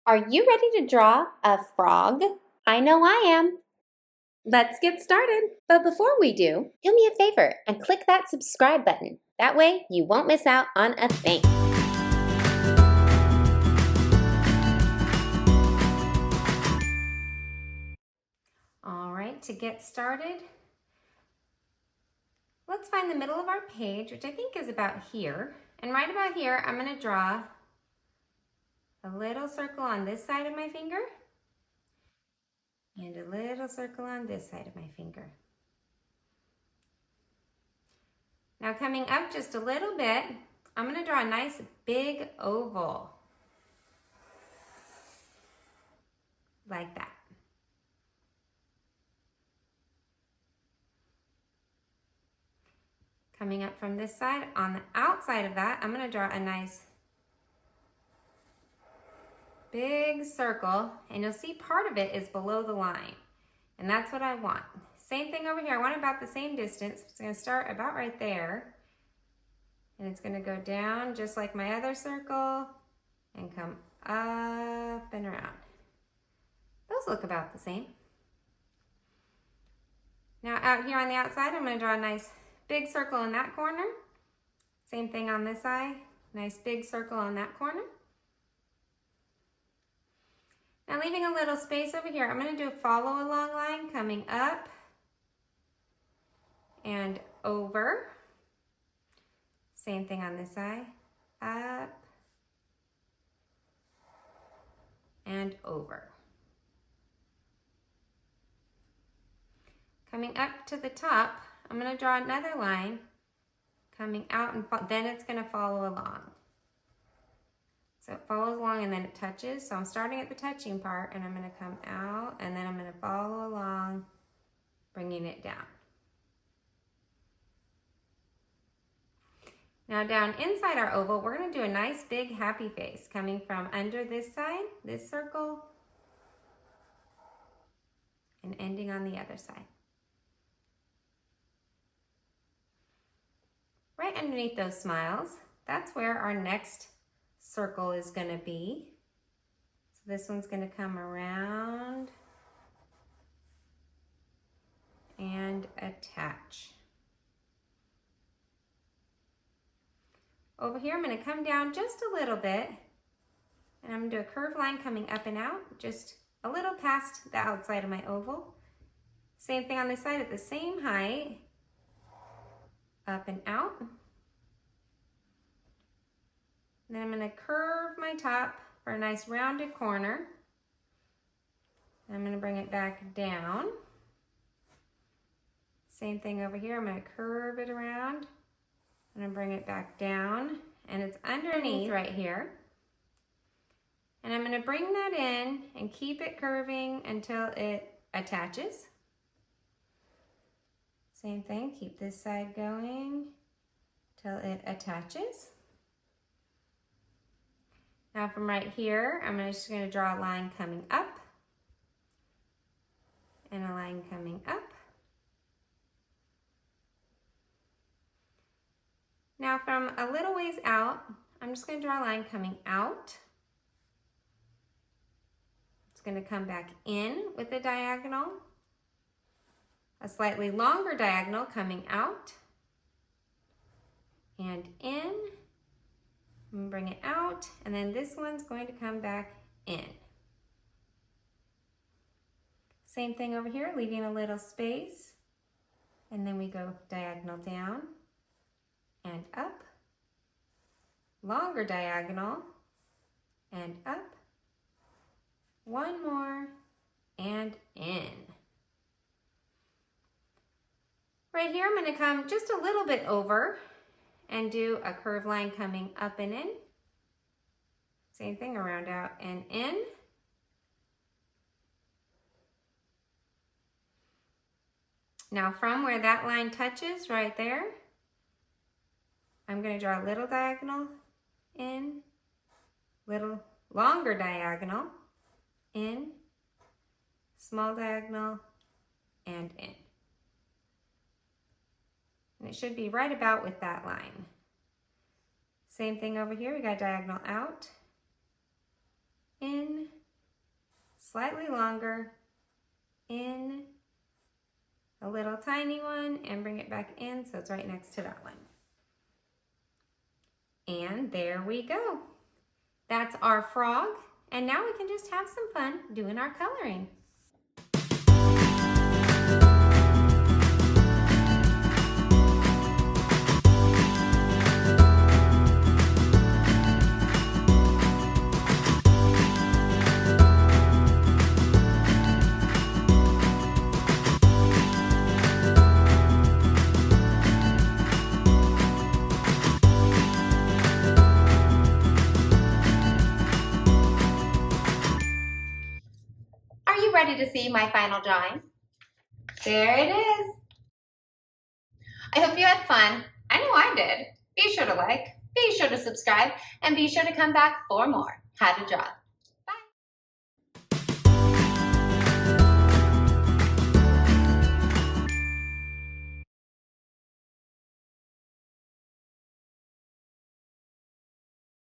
Are you ready to draw a frog? I know I am. Let's get started. But before we do me a favor and click that subscribe button. That way you won't miss out on a thing. All right, to get started, let's find the middle of our page, which I think is about here. And right about here, I'm going to draw a little circle on this side of my finger and a little circle on this side of my finger. Now coming up just a little bit, I'm going to draw a nice big oval. Like that. Coming up from this side, on the outside of that, I'm going to draw a nice big circle, and you'll see part of it is below the line, and that's what I want. Same thing over here. I want about the same distance. It's going to start about right there, and it's going to go down just like my other circle and come up and around. Those look about the same. Now out here on the outside, I'm going to draw a nice big circle in that corner. Same thing on this side. Nice big circle on that corner. Now leaving a little space over here, I'm going to do a follow along line coming up and over. Same thing on this side. Up and over. Coming up to the top, I'm going to draw another line coming out, and then it's going to follow along. So it follows along and then it touches. So I'm starting at the touching part, and I'm going to come out, and then I'm going to follow along, bringing it down. Now down inside our oval, we're going to do a nice big happy face coming from under this side, this circle, and ending on the other side. Right underneath those smiles, that's where our next circle is going to be. So this one's going to come around and attach. Over here, I'm going to come down just a little bit, and I'm going to do a curved line coming up and out, just a little past the outside of my oval. Same thing on this side at the same height. Up and out. Then I'm going to curve my top for a nice rounded corner. I'm going to bring it back down. Same thing over here. I'm going to curve it around. I'm going to bring it back down, and it's underneath right here. And I'm going to bring that in and keep it curving until it attaches. Same thing, keep this side going till it attaches. Now from right here, I'm just going to draw a line coming up and a line coming up. Now from a little ways out, I'm just going to draw a line coming out. It's going to come back in with a diagonal. A slightly longer diagonal coming out and in, and bring it out, and then this one's going to come back in. Same thing over here, leaving a little space, and then we go diagonal down and up, longer diagonal and up, one more and in. Right here, I'm going to come just a little bit over and do a curved line coming up and in. Same thing, around, out, and in. Now from where that line touches right there, I'm going to draw a little diagonal in, little longer diagonal in, small diagonal, and in. And it should be right about with that line. Same thing over here, we got diagonal out, in, slightly longer, in a little tiny one, and bring it back in so it's right next to that one. And there we go. That's our frog. And now we can just have some fun doing our coloring. Are you ready to see my final drawing? There it is. I hope you had fun. I know I did. Be sure to like, be sure to subscribe, and be sure to come back for more How to Draw.